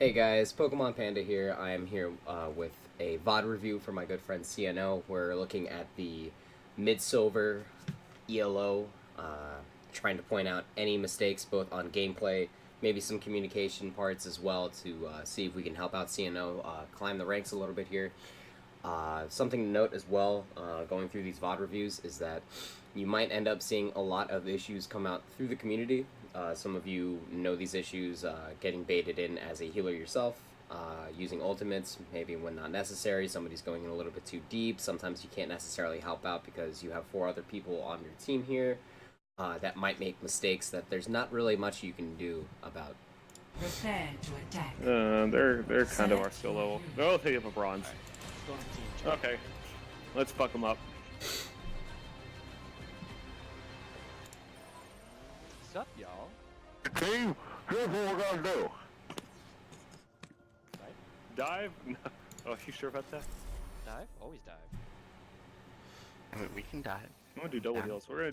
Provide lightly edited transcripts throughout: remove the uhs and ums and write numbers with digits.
Hey guys, Pokemon Panda here. I am here with a VOD review for my good friend CNO. We're looking at the mid-silver ELO, trying to point out any mistakes both on gameplay, maybe some communication parts as well to see if we can help out CNO climb the ranks a little bit here. Something to note as well, going through these VOD reviews, is that you might end up seeing a lot of issues come out through the community. Some of you know these issues, getting baited in as a healer yourself, using ultimates, maybe when not necessary, somebody's going in a little bit too deep, sometimes you can't necessarily help out because you have 4 other people on your team here that might make mistakes that there's not really much you can do about. Prepare to attack. They're kind of our skill level. They'll take up a bronze. Okay, let's fuck them up. What's up, y'all? Team, here's what we're gonna do. Dive? No. Oh, you sure about that? Dive? Always dive. I mean, we can dive. I'm gonna do double heals. We'll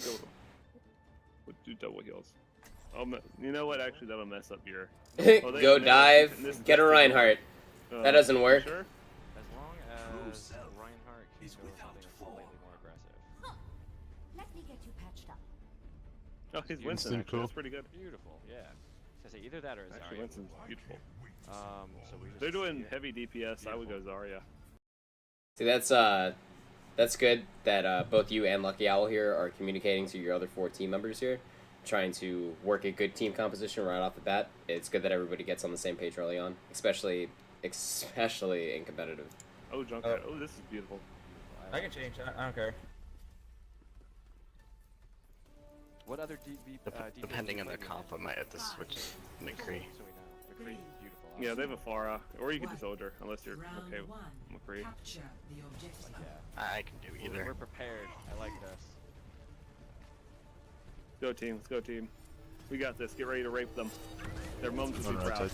do double heals. You know what? Actually, that'll mess up your. Go dive, get a Reinhardt. That doesn't work. Sure? As long as Reinhardt can go something that's slightly more aggressive. Let me get you patched up. Oh, he's Winston. Actually. That's pretty good. Beautiful, yeah. So say either that or Actually, Zarya. Winston's beautiful. So we just They're doing heavy DPS. I would go Zarya. See, that's good that both you and Lucky Owl here are communicating to your other 4 team members here, trying to work a good team composition right off the bat. It's good that everybody gets on the same page early on, especially in competitive. Oh, Junkrat. Oh, this is beautiful. I can change. I don't care. What other Depending on the comp, I might have to switch McCree. So we know. McCree, beautiful. Yeah, they have a Pharah, or you can do Soldier, unless you're okay with McCree. Capture the objective. Yeah. I can do either. We're prepared. I like this. Go team, let's go team. We got this. Get ready to rape them. Their mums will be proud.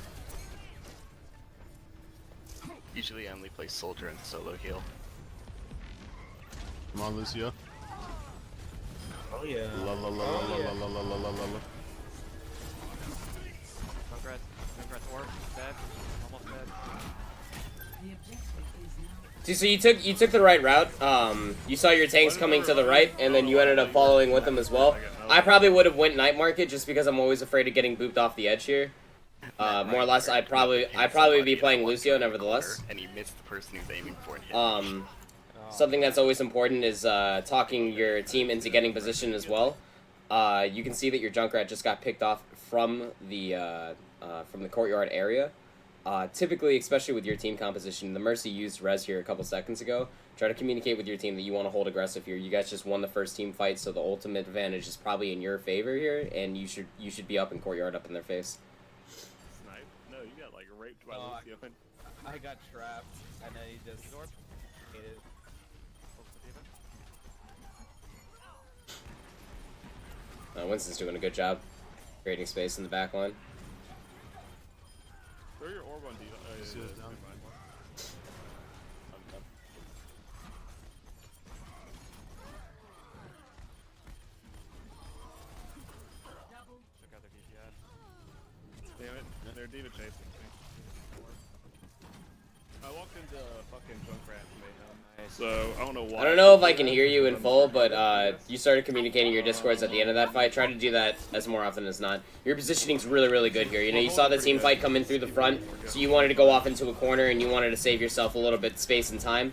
Usually I only play Soldier and solo heal. Come on, Lucio. Oh yeah. La la la la la la la la la la la. Junkrat's orb, dead. Almost dead. The objective is now. See, so you took the right route. You saw your tanks coming to the right, and then you ended up following with them as well. I probably would have went Night Market just because I'm always afraid of getting booped off the edge here. More or less, I'd probably be playing Lucio nevertheless. And he missed the person he's aiming for. Something that's always important is talking your team into getting position as well. You can see that your Junkrat just got picked off from the courtyard area. Typically, especially with your team composition, the Mercy used Res here a couple seconds ago. Try to communicate with your team that you want to hold aggressive here. You guys just won the first team fight, so the ultimate advantage is probably in your favor here, and you should be up in courtyard, up in their face. Snipe? No, you got like raped by Lucio. I got trapped, and then he just ate it. Winston's doing a good job creating space in the back line. Throw your orb on D. Check out their DPS. Damn it, they're diva chasing me. I walked into fucking Junkrat mayhem. So, I don't know why. I don't know if I can hear you in full, but you started communicating your discords at the end of that fight. Try to do that as more often as not. Your positioning's really, really good here. You know, you saw the team fight come in through the front, so you wanted to go off into a corner, and you wanted to save yourself a little bit space and time,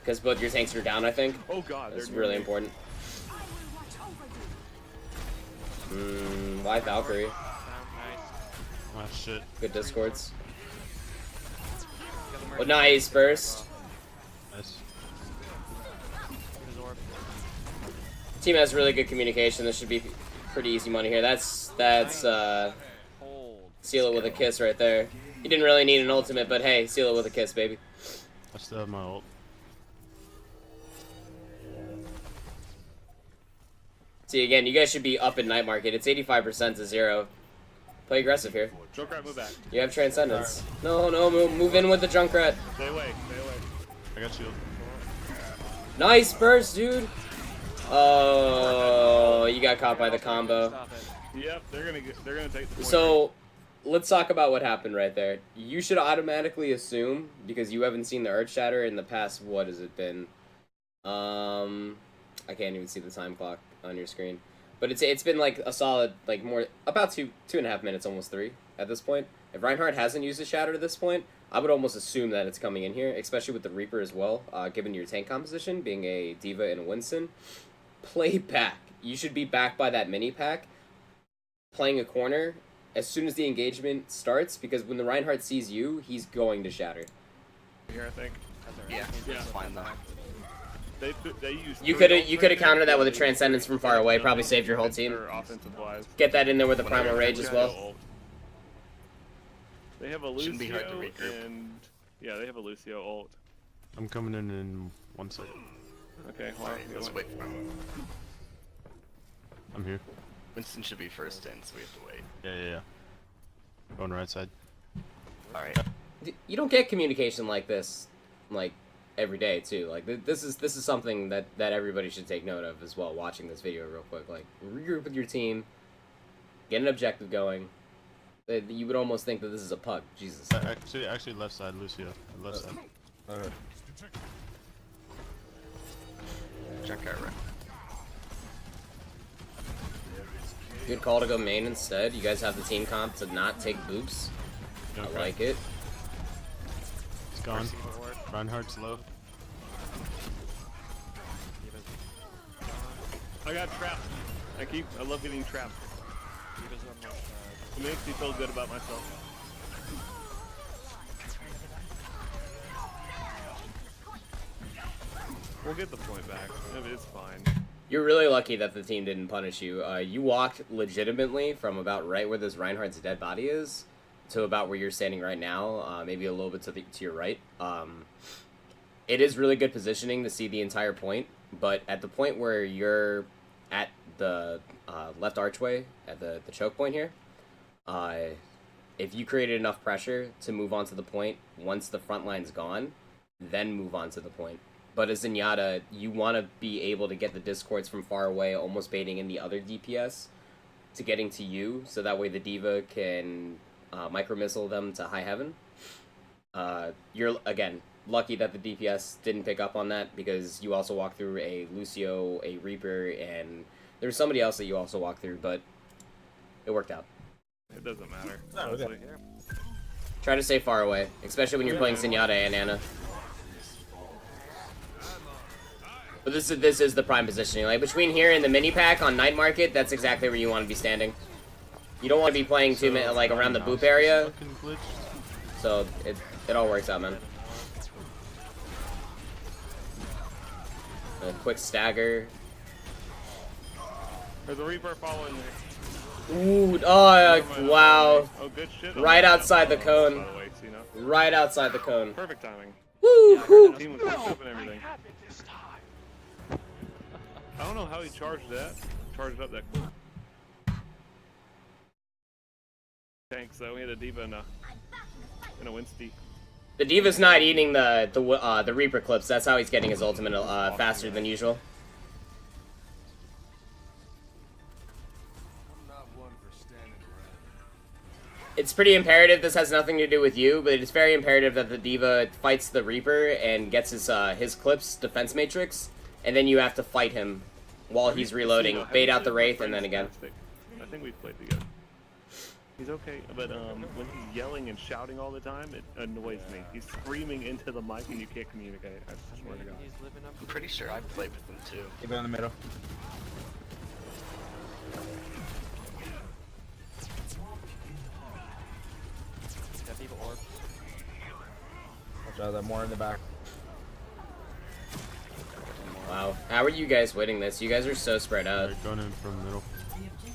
because both your tanks are down, I think. Oh god, that's really important. Why Valkyrie? Nice. Ah shit. Good discords. Got the Oh, Mercy. nice burst. Nice. His orb. Team has really good communication. This should be pretty easy money here. That's Hold. seal it with a kiss right there. You didn't really need an ultimate, but hey, seal it with a kiss, baby. I still have my ult. See, again, you guys should be up in Night Market. It's 85% to 0. Play aggressive here. Junkrat, move back. You have Transcendence. No, move in with the Junkrat. Stay away, stay away. I got shield. Nice burst, dude. Oh, you got caught by the combo. Stop it. Yep, they're gonna take the point. So, let's talk about what happened right there. You should automatically assume, because you haven't seen the Earth Shatter in the past, what has it been? I can't even see the time clock on your screen. But it's been like a solid, like more, about 2.5 minutes, almost 3 at this point. If Reinhardt hasn't used his Shatter to this point, I would almost assume that it's coming in here, especially with the Reaper as well, given your tank composition, being a D.Va and a Winston. Play back. You should be back by that mini pack, playing a corner as soon as the engagement starts, because when the Reinhardt sees you, he's going to Shatter. Here, I think. Yeah, Yeah. it's fine though. They use. You could have countered that with a Transcendence from far away, probably saved your whole team. Offensive wise. Get that in there with a Primal Rage as well. They have a Shouldn't be hard to Lucio regroup. and yeah, they have a Lucio ult. I'm coming in 1 second. Okay, hold on. Alright, let's wait for him. I'm here. Winston should be first in, so we have to wait. Yeah. Going right side. Alright. You don't get communication like this, like, every day too. Like this is something that everybody should take note of as well. Watching this video real quick, like regroup with your team, get an objective going. You would almost think that this is a pug. Jesus. Actually, left side, Lucio. Left side. Okay. Check our right. Good call to go main instead. You guys have the team comp to not take boops. I like it. It's gone. Reinhardt's low. I got trapped. I love getting trapped. It makes me feel good about myself. We'll get the point back. It's fine. You're really lucky that the team didn't punish you. You walked legitimately from about right where this Reinhardt's dead body is to about where you're standing right now, maybe a little bit to your right. It is really good positioning to see the entire point, but at the point where you're at the left archway, at the choke point here, if you created enough pressure to move on to the point once the front line's gone, then move on to the point. But as Zenyatta, you want to be able to get the discords from far away, almost baiting in the other DPS to getting to you, so that way the D.Va can micro-missile them to high heaven. You're, again, lucky that the DPS didn't pick up on that, because you also walked through a Lucio, a Reaper, and there was somebody else that you also walked through, but it worked out. It doesn't matter. Oh, okay. Honestly. Try to stay far away, especially when you're playing Zenyatta and Ana. But this is the prime positioning. Like, between here and the mini pack on Night Market, that's exactly where you want to be standing. You don't want to be playing like around the boop area, so it all works out, man. A quick stagger. There's a Reaper following me. Ooh, oh, wow. Oh, good shit. Right outside the cone. By the way, CNO. Right outside the cone. Perfect timing. Woo! The team was hooked up and everything. I don't know how he charged that. Charged up that quick. Tanks though. We had a D.Va and a Winsty. The D.Va's not eating the Reaper clips. That's how he's getting his ultimate faster than usual. It's pretty imperative. This has nothing to do with you, but it's very imperative that the D.Va fights the Reaper and gets his clips defense matrix, and then you have to fight him while he's reloading. Bait out the Wraith, and then again. I think we've played together. He's okay, but when he's yelling and shouting all the time, it annoys me. He's screaming into the mic and you can't communicate. I swear to God. He's living up. I'm pretty sure I played with him too. Keep it in the middle. Got people orb. Watch out, that more in the back. Wow. How are you guys winning this? You guys are so spread out. Alright, going in from the middle.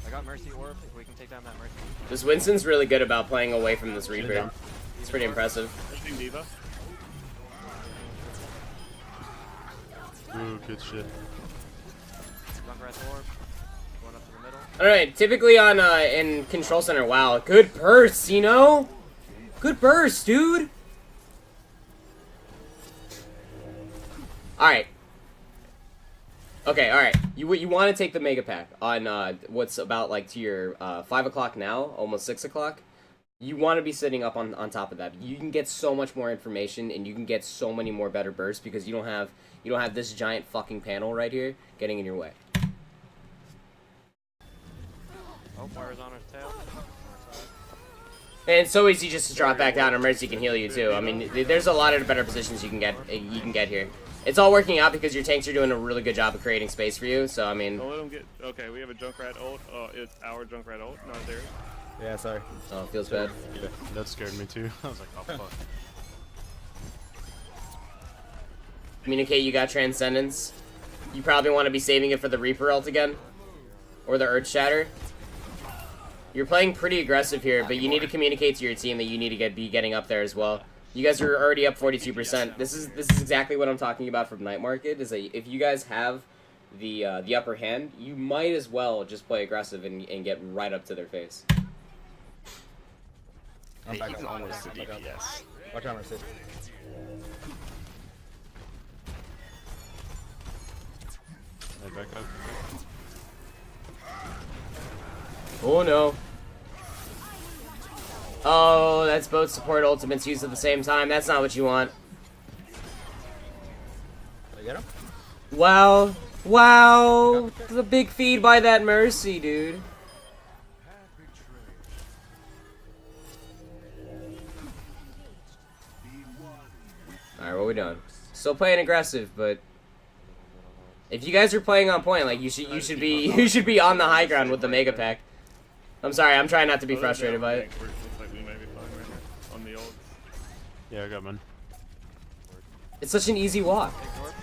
I got Mercy orb. If we can take down that Mercy. This Winston's really good about playing away from this Reaper. It's pretty impressive. Pushing D.Va. Ooh, good shit. Junkrat's orb. Going up to the middle. Alright, typically on in Control Center, wow. Good burst, you know? Good burst, dude! Alright. Okay, alright. You want to take the Mega Pack on what's about like to your 5 o'clock now, almost 6 o'clock. You want to be sitting up on top of that. You can get so much more information, and you can get so many more better bursts because you don't have this giant fucking panel right here getting in your way. Oh, Fire's on his tail. And it's so easy just to drop back down, and Mercy can heal you too. I mean, there's a lot of better positions you can get here. It's all working out because your tanks are doing a really good job of creating space for you. So I mean, Don't let him get. Okay, we have a Junkrat ult. It's our Junkrat ult, not theirs. Yeah, sorry. oh, it feels bad. Yeah, that scared me too. I was like, oh fuck. Communicate. You got Transcendence. You probably want to be saving it for the Reaper ult again, or the Earth Shatter. You're playing pretty aggressive here, but you need to communicate to your team that you need to be getting up there as well. You guys are already up 42%. This is exactly what I'm talking about from Night Market. Is that if you guys have the upper hand, you might as well just play aggressive and get right up to their face. I'm back He's up. almost to I'm back up. DPS. Watch out, Mercy. Hey, back up. Oh no. Oh, that's both support ultimates used at the same time. That's not what you want. Did I get him? Wow. Wow. The big feed by that Mercy, dude. Alright, what we doing? Still playing aggressive, but if you guys are playing on point, like you should be on the high ground with the Mega Pack. I'm sorry, I'm trying not to be frustrated by it. Looks like we may be fine right here on the ult. Yeah, I got mine. It's such an easy walk. Oh,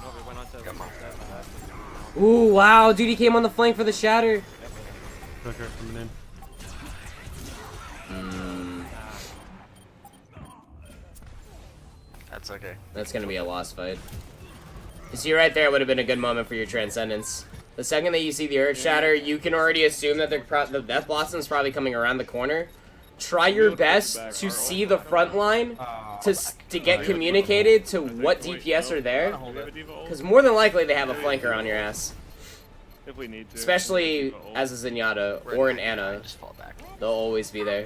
no, we went on to Come on. Ooh, wow, dude, he came on the flank for the shatter. Clicker coming in. That's okay. That's gonna be a lost fight. You see right there would have been a good moment for your Transcendence. The second that you see the Earth Shatter, you can already assume that the Death Blossom's probably coming around the corner. Try your best to see the front line to get communicated to what DPS are there. Because more than likely they have a flanker on your ass. If we need to. Especially as a Zenyatta or an Ana. Just fall back. They'll always be there.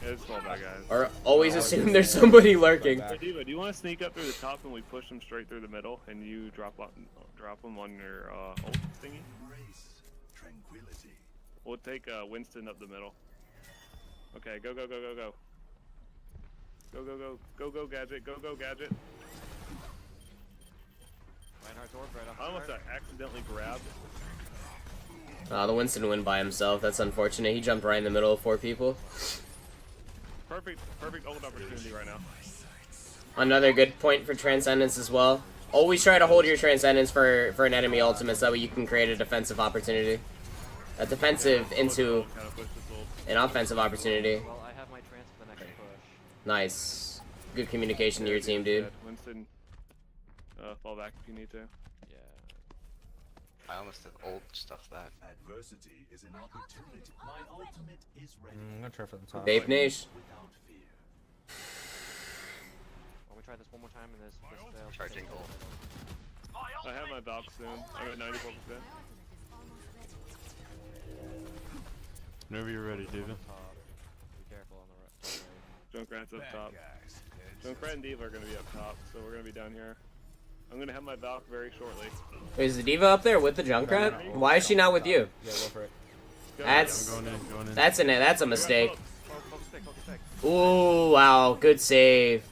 Yeah, it's all bad, guys. Or always assume there's somebody lurking. Hey, Diva, do you want to sneak up through the top and we push them straight through the middle and you drop them on your ult thingy? We'll take Winston up the middle. Okay, go, go, go, go, go. Go, go, go. Go, go, Gadget. Go, go, Gadget. Reinhardt's orb right off I almost accidentally grabbed. The Winston went by himself. That's unfortunate. He jumped right in the middle of 4 people. Perfect ult opportunity right now. Another good point for Transcendence as well. Always try to hold your Transcendence for an enemy ultimate so that way you can create a defensive opportunity. A defensive into Kind of push this ult. an offensive opportunity. Well, I have my trance for the next push. Nice. Good communication to your team, dude. Winston, fall back if you need to. Yeah. I almost did old stuff that. Adversity is an opportunity. My ultimate is ready. I'm gonna try for the top. Vape Nation. Without fear. Why don't we try this one more time and this fails? Charging ult. I have my Valk soon. I'm at 94%. Whenever you're ready, Diva. Be careful on the right. Junkrat's up top. Junkrat and Diva are gonna be up top, so we're gonna be down here. I'm gonna have my Valk very shortly. Wait, is the Diva up there with the Junkrat? Why is she not with you? Yeah, go for it. Go, That's Going in. that's a mistake. Focus stick. Ooh, wow, good save.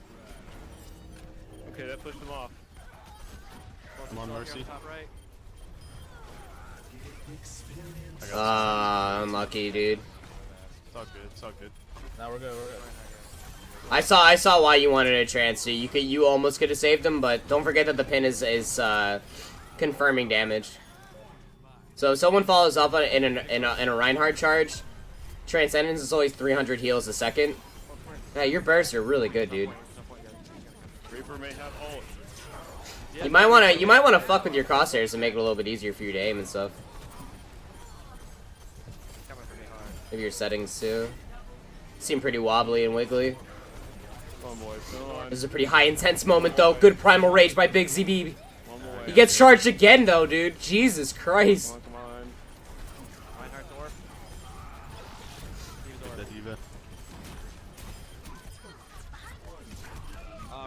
Okay, that pushed him off. Come on, Mercy. Top right. I got Unlucky, dude. It's all good. It's all good. Now we're good. We're good. I saw why you wanted a trance. You almost could have saved him, but don't forget that the pin is confirming damage. So if someone follows up in a Reinhardt charge, Transcendence is always 300 heals a second. Yeah, your bursts are really good, dude. Reaper may have ult. You might wanna fuck with your crosshairs to make it a little bit easier for you to aim and stuff. Coming for me hard. Maybe your settings too. Seem pretty wobbly and wiggly. Come on, boys. Come on. This is a pretty high intense moment though. Good primal rage by Big ZB. One more way. He gets charged again though, dude. Jesus Christ. Come on. Reinhardt's orb. Use Take orb. that Diva.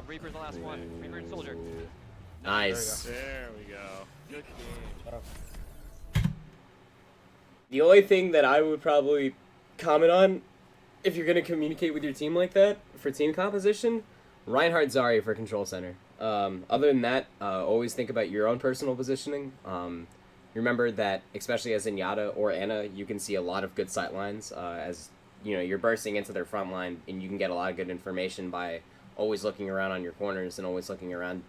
Reaper's the last one. Reaper and Soldier. Nice. There we go. Good game. The only thing that I would probably comment on, if you're going to communicate with your team like that, for team composition, Reinhardt Zarya for control center. Other than that, always think about your own personal positioning. Remember that, especially as Zenyatta or Ana, you can see a lot of good sight lines as you're bursting into their front line, and you can get a lot of good information by always looking around on your corners and always looking around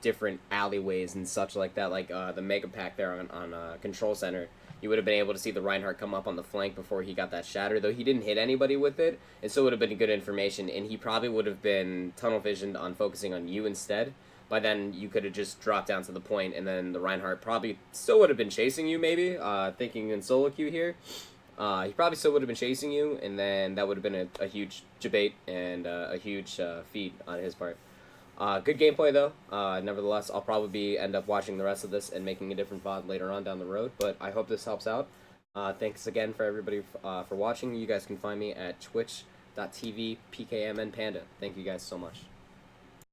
different alleyways and such like that, like the mega pack there on control center. You would have been able to see the Reinhardt come up on the flank before he got that shatter, though he didn't hit anybody with it. It still would have been good information, and he probably would have been tunnel visioned on focusing on you instead. By then, you could have just dropped down to the point, and then the Reinhardt probably still would have been chasing you, maybe, thinking in solo queue here. He probably still would have been chasing you, and then that would have been a huge debate and a huge feed on his part. Good gameplay, though. Nevertheless, I'll probably end up watching the rest of this and making a different VOD later on down the road, but I hope this helps out. Thanks again for everybody for watching. You guys can find me at twitch.tv PKMNPanda. Thank you guys so much.